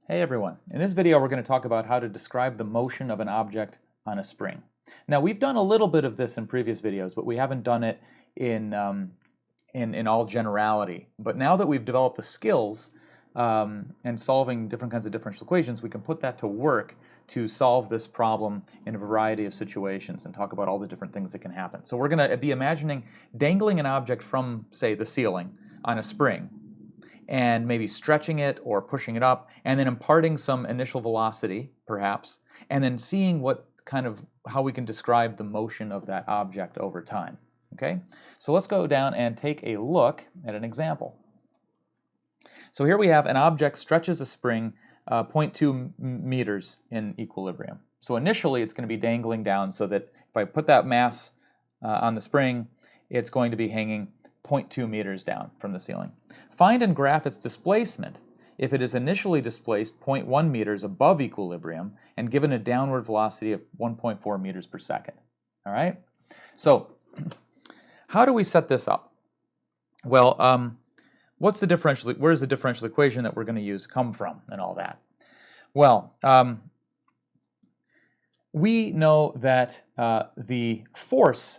Hey everyone, in this video we're going to talk about how to describe the motion of an object on a spring. Now we've done a little bit of this in previous videos, but we haven't done it in all generality. But now that we've developed the skills and solving different kinds of differential equations, we can put that to work to solve this problem in a variety of situations and talk about all the different things that can happen. So we're going to be imagining dangling an object from, say, the ceiling on a spring, and maybe stretching it or pushing it up, and then imparting some initial velocity, perhaps, and then seeing how we can describe the motion of that object over time. Okay, so let's go down and take a look at an example. So here we have an object stretches a spring 0.2 meters in equilibrium. So initially it's going to be dangling down, so that if I put that mass on the spring, it's going to be hanging 0.2 meters down from the ceiling. Find and graph its displacement if it is initially displaced 0.1 meters above equilibrium and given a downward velocity of 1.4 meters per second. All right? So how do we set this up? Well, where's the differential equation that we're going to use come from and all that? Well, we know that the force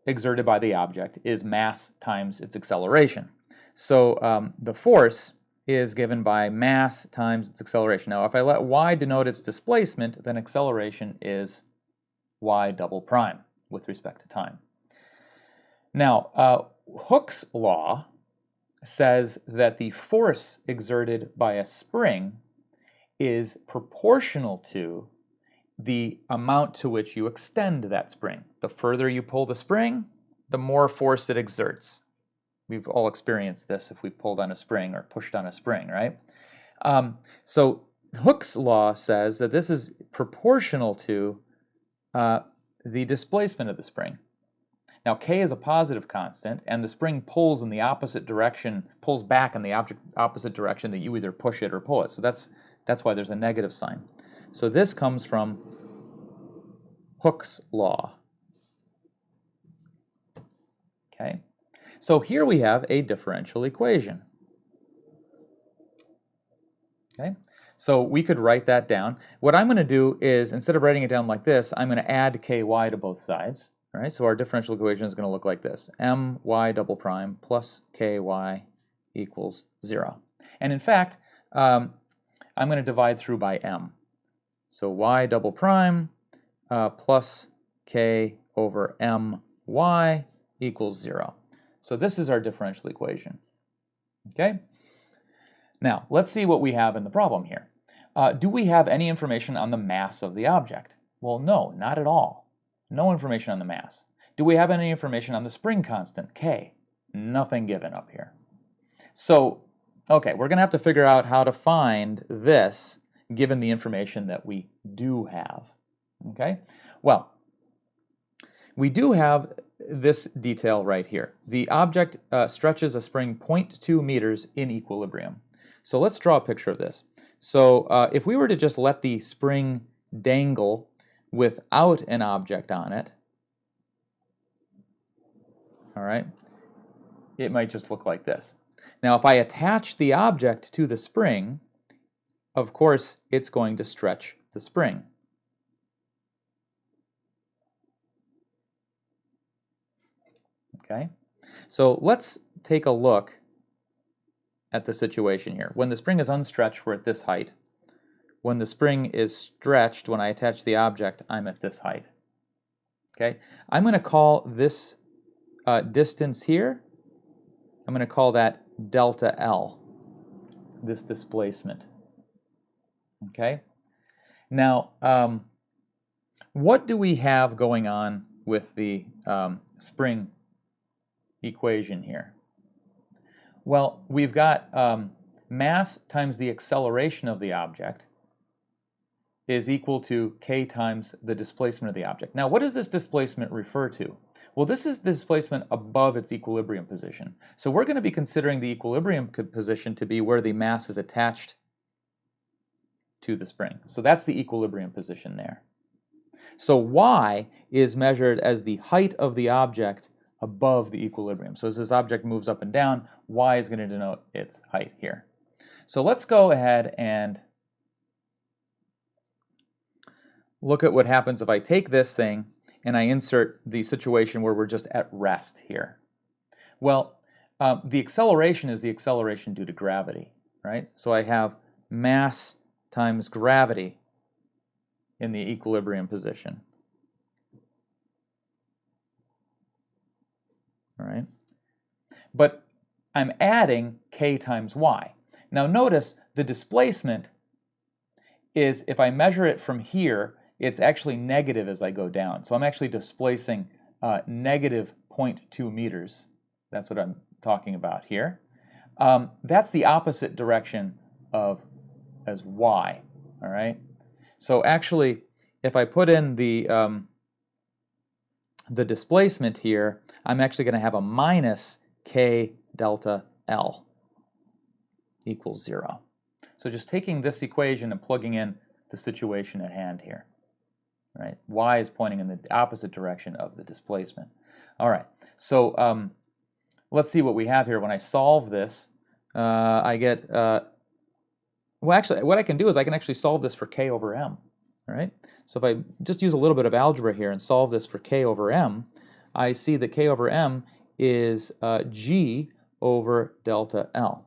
exerted by the object is mass times its acceleration. So the force is given by mass times its acceleration. Now, if I let y denote its displacement, then acceleration is y double prime with respect to time. Now, Hooke's law says that the force exerted by a spring is proportional to the amount to which you extend that spring. The further you pull the spring, the more force it exerts. We've all experienced this if we pulled on a spring or pushed on a spring, right? So Hooke's law says that this is proportional to the displacement of the spring. Now, k is a positive constant, and the spring pulls in the opposite direction, pulls back in the opposite direction that you either push it or pull it. So that's why there's a negative sign. So this comes from Hooke's law. Okay, so here we have a differential equation. Okay, so we could write that down. What I'm going to do is, instead of writing it down like this, I'm going to add ky to both sides. All right, so our differential equation is going to look like this: my double prime plus ky equals 0. And in fact, I'm going to divide through by m. So y double prime plus k over my equals 0. So this is our differential equation. Okay? Now, let's see what we have in the problem here. Do we have any information on the mass of the object? Well, no, not at all. No information on the mass. Do we have any information on the spring constant, k? Nothing given up here. So, okay, we're going to have to figure out how to find this given the information that we do have. Okay? Well, we do have this detail right here. The object stretches a spring 0.2 meters in equilibrium. So let's draw a picture of this. So if we were to just let the spring dangle without an object on it, all right, it might just look like this. Now, if I attach the object to the spring, of course, it's going to stretch the spring. Okay, so let's take a look at the situation here. When the spring is unstretched, we're at this height. When the spring is stretched, when I attach the object, I'm at this height. Okay, I'm going to call this distance here, I'm going to call that delta L, this displacement. Okay, now what do we have going on with the spring equation here? Well, we've got mass times the acceleration of the object is equal to k times the displacement of the object. Now, what does this displacement refer to? Well, this is the displacement above its equilibrium position. So we're going to be considering the equilibrium position to be where the mass is attached to the spring. So that's the equilibrium position there. So y is measured as the height of the object above the equilibrium. So as this object moves up and down, y is going to denote its height here. So let's go ahead and look at what happens if I take this thing and I insert the situation where we're just at rest here. Well, the acceleration is the acceleration due to gravity, right? So I have mass times gravity in the equilibrium position. All right? But I'm adding k times y. Now notice the displacement is, if I measure it from here, it's actually negative as I go down. So I'm actually displacing negative 0.2 meters. That's what I'm talking about here. That's the opposite direction of as y, all right? So actually, if I put in the displacement here, I'm actually going to have a minus k delta L equals 0. So just taking this equation and plugging in the situation at hand here, right? Y is pointing in the opposite direction of the displacement. All right, so let's see what we have here. When I solve this, I get, well, actually, what I can do is I can actually solve this for k over m, all right? So if I just use a little bit of algebra here and solve this for k over m, I see that k over m is g over delta L.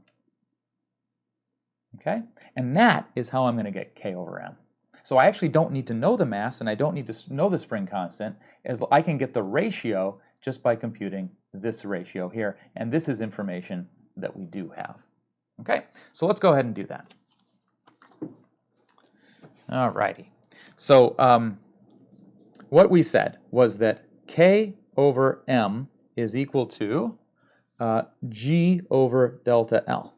Okay, and that is how I'm going to get k over m. So I actually don't need to know the mass, and I don't need to know the spring constant, as I can get the ratio just by computing this ratio here, and this is information that we do have. Okay, so let's go ahead and do that. All righty. So what we said was that k over m is equal to g over delta L.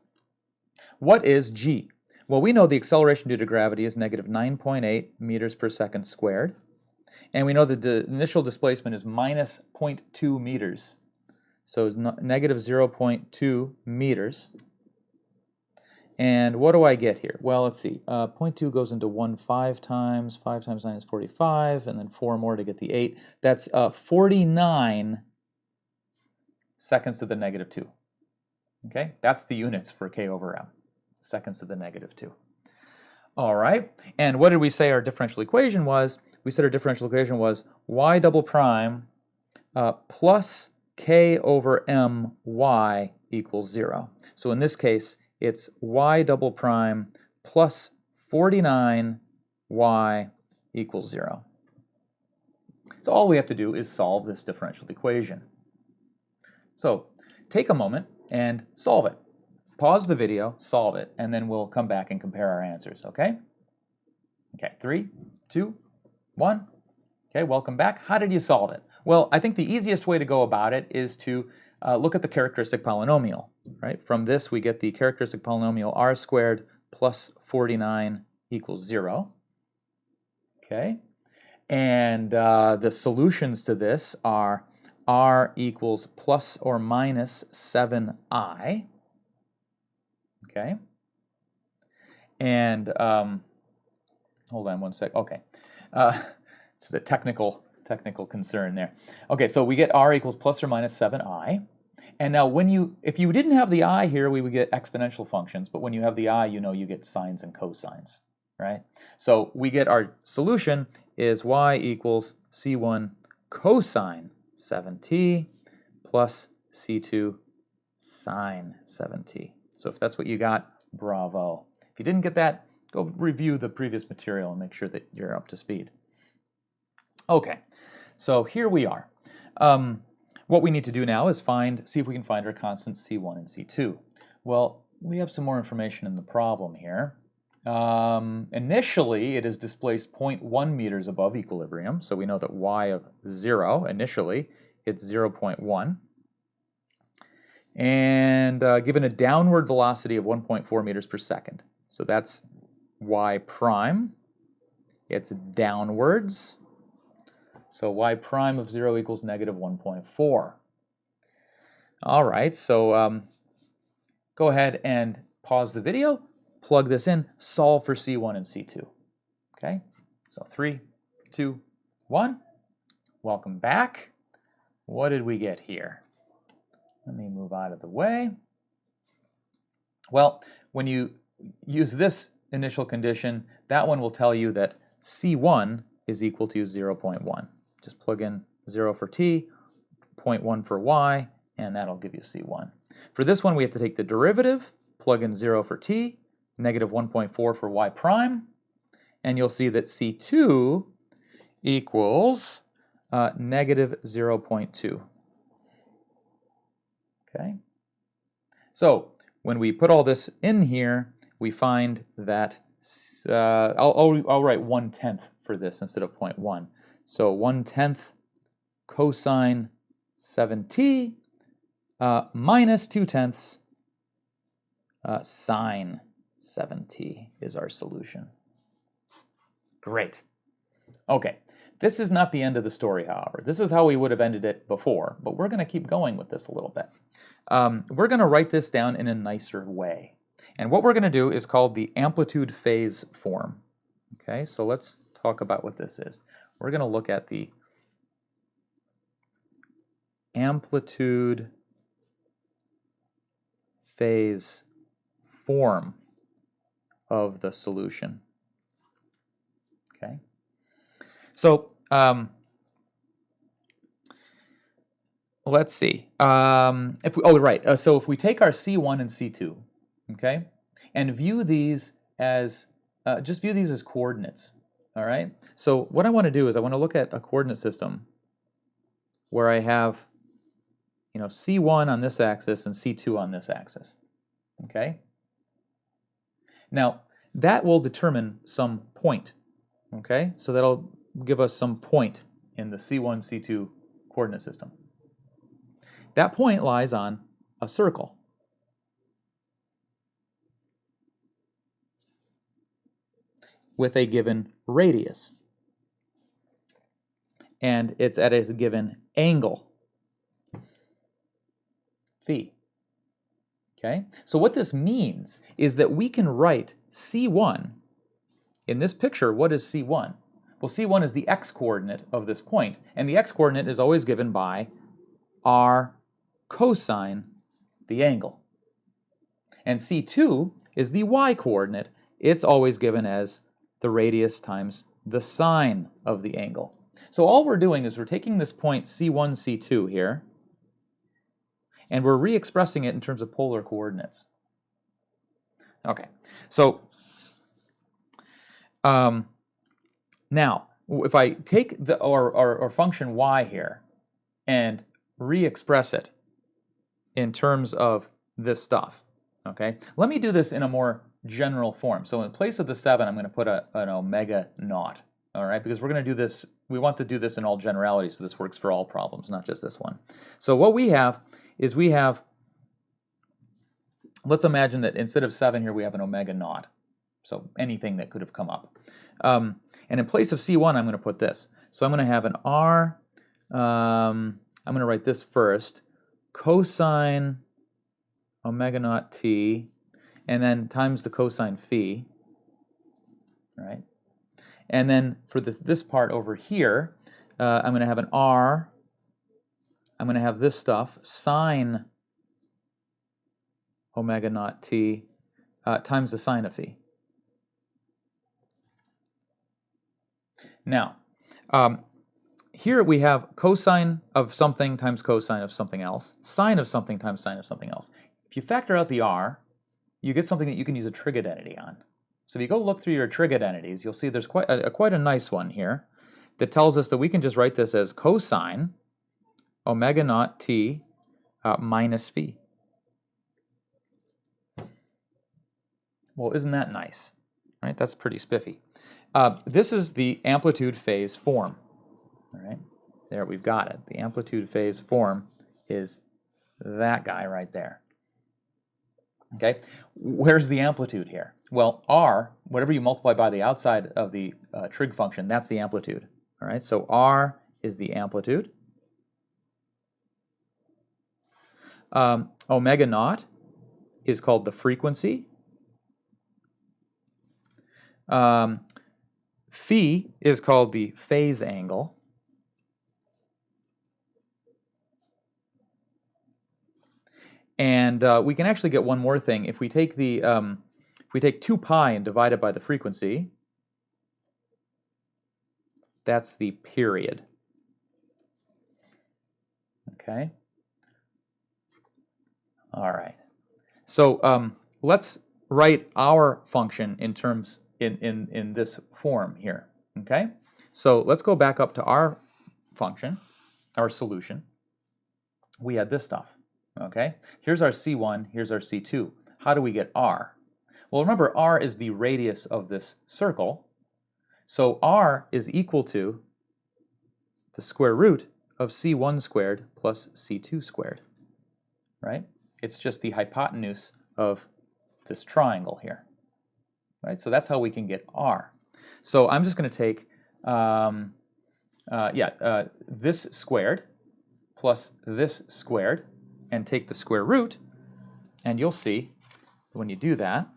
What is g? Well, we know the acceleration due to gravity is negative 9.8 meters per second squared. And we know that the initial displacement is minus 0.2 meters. So it's negative 0.2 meters. And what do I get here? Well, let's see. 0.2 goes into 1 5 times. 5 times 9 is 45. And then 4 more to get the 8. That's 49 seconds to the negative 2. Okay? That's the units for k over m. Seconds to the negative 2. All right, and what did we say our differential equation was? We said our differential equation was y double prime plus k over m y equals 0. So in this case, it's y double prime plus 49 y equals 0. So all we have to do is solve this differential equation. So take a moment and solve it. Pause the video, solve it, and then we'll come back and compare our answers, okay? Okay, 3, 2, 1. Okay, welcome back. How did you solve it? Well, I think the easiest way to go about it is to look at the characteristic polynomial, right? From this, we get the characteristic polynomial r squared plus 49 equals 0. Okay, and the solutions to this are r equals plus or minus 7i. Okay, and hold on one sec. Okay, just a technical concern there. Okay, so we get r equals plus or minus 7i. And now if you didn't have the I here, we would get exponential functions. But when you have the I, you know you get sines and cosines, right? So we get our solution is y equals c1 cosine 7t plus c2 sine 7t. So if that's what you got, bravo. If you didn't get that, go review the previous material and make sure that you're up to speed. Okay, so here we are. What we need to do now is see if we can find our constants C1 and C2. Well, we have some more information in the problem here. Initially, it is displaced 0.1 meters above equilibrium, so we know that y of 0, initially, it's 0.1. And given a downward velocity of 1.4 meters per second. So that's y prime. It's downwards. So y prime of 0 equals negative 1.4. All right, so go ahead and pause the video, plug this in, solve for C1 and C2. Okay, so 3, 2, 1. Welcome back. What did we get here? Let me move out of the way. Well, when you use this initial condition, that one will tell you that C1 is equal to 0.1. Just plug in 0 for t, 0.1 for y, and that'll give you C1. For this one, we have to take the derivative, plug in 0 for t, negative 1.4 for y prime, and you'll see that C2 equals negative 0.2. Okay? So when we put all this in here, we find that I'll write 1/10 for this instead of 0.1. So 1/10 cosine 7t minus 2/10 sine 7t is our solution. Great. Okay, this is not the end of the story, however. This is how we would have ended it before, but we're going to keep going with this a little bit. We're going to write this down in a nicer way. And what we're going to do is called the amplitude-phase form. Okay, so let's talk about what this is. We're going to look at the amplitude-phase form of the solution. Okay, so let's see. So if we take our C1 and C2, okay, and view these as just view these as coordinates. All right. So what I want to do is I want to look at a coordinate system where I have, C1 on this axis and C2 on this axis. Okay. Now that will determine some point. Okay. So that'll give us some point in the C1, C2 coordinate system. That point lies on a circle. With a given radius. And it's at a given angle, phi. Okay? So what this means is that we can write C1, in this picture, what is C1? Well, C1 is the x-coordinate of this point, and the x-coordinate is always given by r cosine the angle. And C2 is the y-coordinate. It's always given as the radius times the sine of the angle. So all we're doing is we're taking this point C1, C2 here, and we're re-expressing it in terms of polar coordinates. Okay, so now if I take our function y here and re-express it in terms of this stuff, okay, let me do this in a more general form. So in place of the 7, I'm going to put an omega naught. All right, because we're going to do this, we want to do this in all generality, so this works for all problems, not just this one. So what we have is let's imagine that instead of 7 here, we have an omega naught. So anything that could have come up. And in place of C1, I'm going to put this. So I'm going to have an R, I'm going to write this first, cosine omega naught t, and then times the cosine phi, all right? And then for this part over here, I'm going to have an R. I'm going to have this stuff, sine omega naught t times the sine of phi. Now, here we have cosine of something times cosine of something else, sine of something times sine of something else. If you factor out the R, you get something that you can use a trig identity on. So if you go look through your trig identities, you'll see there's quite a nice one here that tells us that we can just write this as cosine omega naught t minus phi. Well, isn't that nice? Right? That's pretty spiffy. This is the amplitude-phase form. All right, there we've got it. The amplitude-phase form is that guy right there. Okay, where's the amplitude here? Well, r, whatever you multiply by the outside of the trig function, that's the amplitude. All right, so r is the amplitude. Omega naught is called the frequency. Phi is called the phase angle. And we can actually get one more thing. If we take the if we take 2 pi and divide it by the frequency, That's the period. Okay. All right. So let's write our function in terms in this form here. Okay. So let's go back up to our function, our solution. We had this stuff. Okay. Here's our C1. Here's our C2. How do we get R? Well, remember, R is the radius of this circle. So R is equal to the square root of C1 squared plus C2 squared, right? It's just the hypotenuse of this triangle here, right? So that's how we can get R. So I'm just going to take, this squared plus this squared and take the square root, and you'll see when you do that,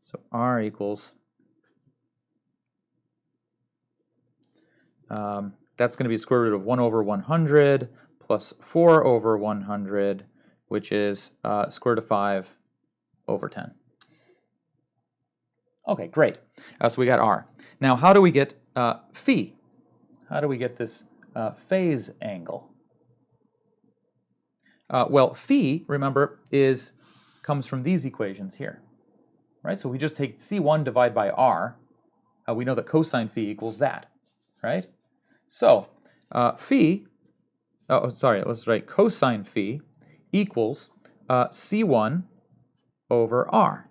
so R equals, that's going to be square root of 1 over 100 plus 4 over 100, which is square root of 5 over 10. Okay, great. So we got R. Now, how do we get phi? How do we get this phase angle? Well, phi, remember, comes from these equations here, right? So we just take C1 divided by R. We know that cosine phi equals that, right? So phi, let's write cosine phi equals C1 over R.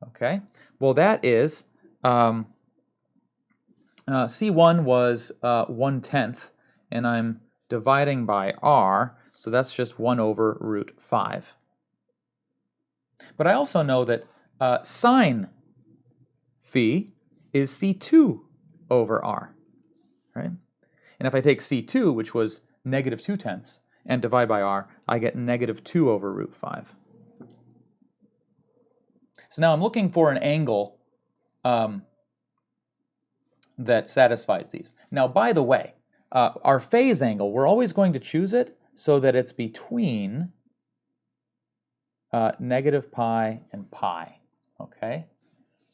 Okay, well that is, C1 was 1/10, and I'm dividing by R, so that's just 1 over root 5. But I also know that sine phi is C2 over R, right? And if I take C2, which was negative 2/10, and divide by R, I get negative 2 over root 5. So now I'm looking for an angle that satisfies these. Now, by the way, our phase angle, we're always going to choose it so that it's between negative pi and pi, okay?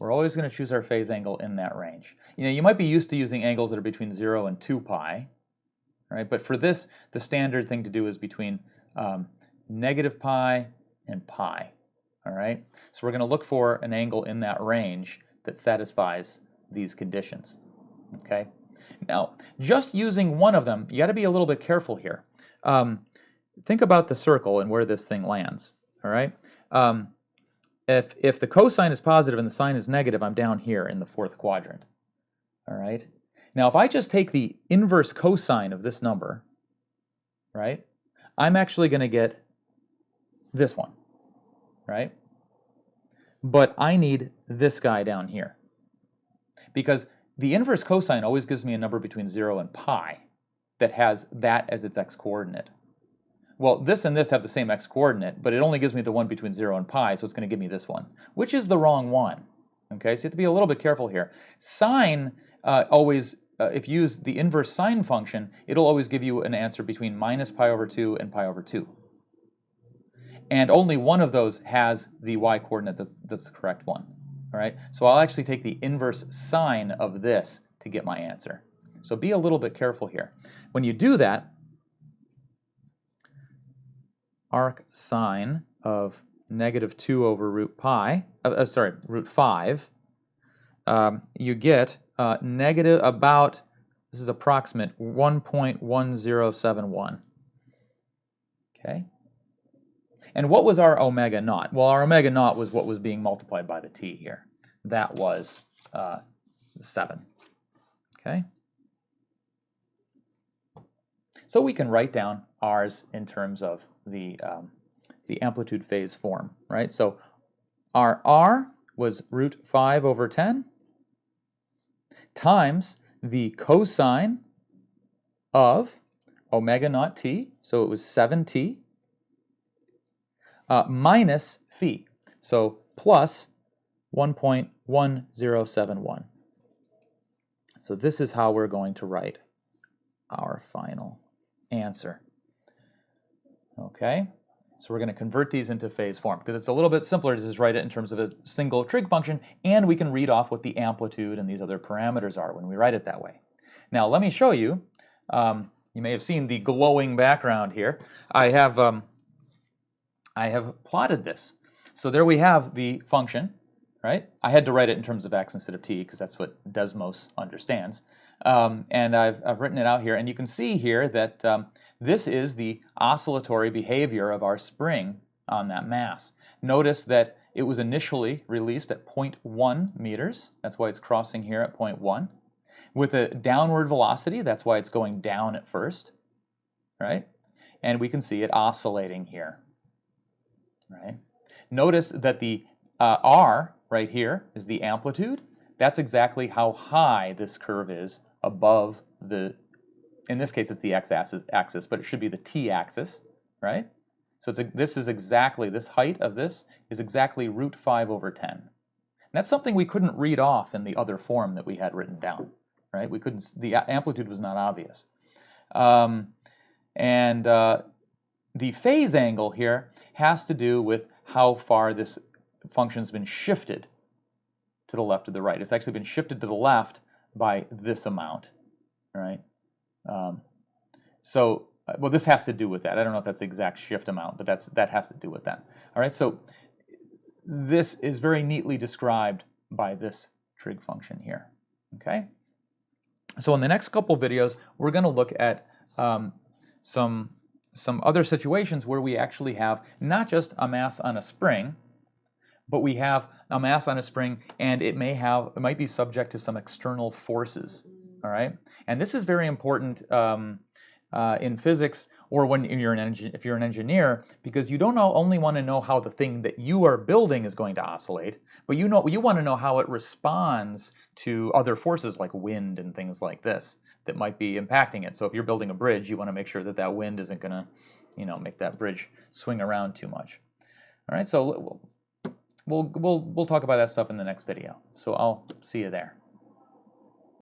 We're always going to choose our phase angle in that range. You know, you might be used to using angles that are between 0 and 2 pi, right? But for this, the standard thing to do is between negative pi and pi, all right? So we're going to look for an angle in that range that satisfies these conditions, okay? Now, just using one of them, you got to be a little bit careful here. Think about the circle and where this thing lands, all right? If the cosine is positive and the sine is negative, I'm down here in the fourth quadrant, all right? Now, if I just take the inverse cosine of this number, right, I'm actually going to get this one, right? But I need this guy down here, because the inverse cosine always gives me a number between 0 and pi that has that as its x-coordinate. Well, this and this have the same x-coordinate, but it only gives me the one between 0 and pi, so it's going to give me this one, which is the wrong one. Okay, so you have to be a little bit careful here. Sine always, if you use the inverse sine function, it'll always give you an answer between minus pi over 2 and pi over 2. And only one of those has the y-coordinate that's the correct one. All right, so I'll actually take the inverse sine of this to get my answer. So be a little bit careful here. When you do that, arc sine of negative 2 over root pi, root 5, you get negative about, this is approximate, 1.1071. Okay? And what was our omega naught? Well, our omega naught was what was being multiplied by the t here. That was 7. Okay? So we can write down r's in terms of the amplitude phase form, right? So our r was root 5 over 10 times the cosine of omega naught t, so it was 7t, minus phi, so plus 1.1071. So this is how we're going to write our final answer. Okay, So we're going to convert these into phase form because it's a little bit simpler to just write it in terms of a single trig function, and we can read off what the amplitude and these other parameters are when we write it that way. Now let me show you. You may have seen the glowing background here. I have plotted this. So there we have the function, right? I had to write it in terms of x instead of t because that's what Desmos understands. And I've written it out here, and you can see here that this is the oscillatory behavior of our spring on that mass. Notice that it was initially released at 0.1 meters. That's why it's crossing here at 0.1. With a downward velocity, that's why it's going down at first, right? And we can see it oscillating here, right? Notice that the r right here is the amplitude. That's exactly how high this curve is above the, in this case it's the x-axis, but it should be the t-axis, right? So this height of this is exactly root 5 over 10. And that's something we couldn't read off in the other form that we had written down, right? We couldn't, the amplitude was not obvious. The phase angle here has to do with how far this function's been shifted to the left or the right. It's actually been shifted to the left by this amount, right? Well, this has to do with that. I don't know if that's the exact shift amount, but that has to do with that. All right, so this is very neatly described by this trig function here, okay? So in the next couple videos, we're going to look at some other situations where we actually have not just a mass on a spring, but we have a mass on a spring, and it might be subject to some external forces. All right, and this is very important in physics, or when if you're an engineer, because you don't only want to know how the thing that you are building is going to oscillate, but you want to know how it responds to other forces like wind and things like this that might be impacting it. So if you're building a bridge, you want to make sure that that wind isn't going to, make that bridge swing around too much. All right, so we'll talk about that stuff in the next video. So I'll see you there.